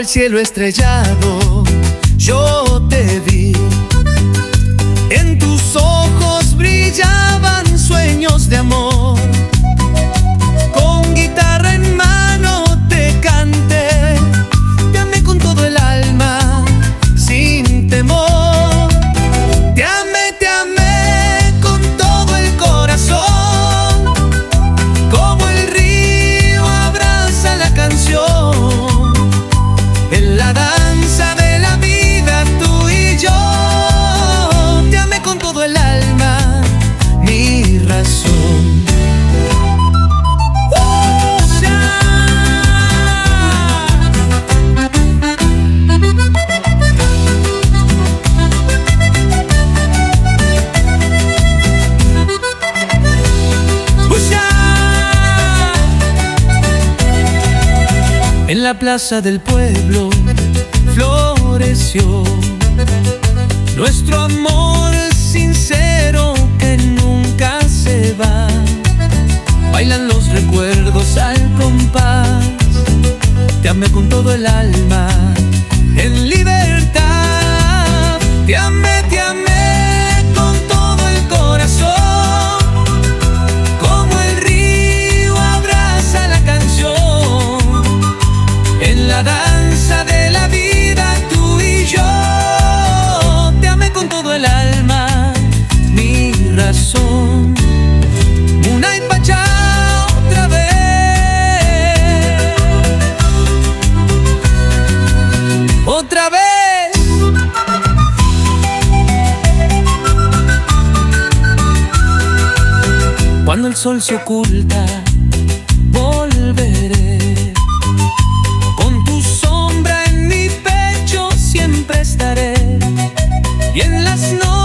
el cielo estrellado yo te vi. En tus ojos brillaban sueños de amor. Con guitarra en mano te canté. Te amé con todo el alma, sin temor. Te amé con todo el corazón. Como el río abraza la canción. En la danza de la vida tú y yo. Te amé con todo el alma, mi razón. En la plaza del pueblo floreció nuestro amor sincero que nunca se va. Bailan los recuerdos al compás. Te amé con todo el alma, en libertad. Te amé con todo el corazón. Como el río abraza la canción. En la danza de la vida tú y yo. Te amé con todo el alma, mi razón. Una y Pachá otra vez. Otra vez. Cuando el sol se oculta, volveré. Con tu sombra en mi pecho siempre estaré. Y en las noches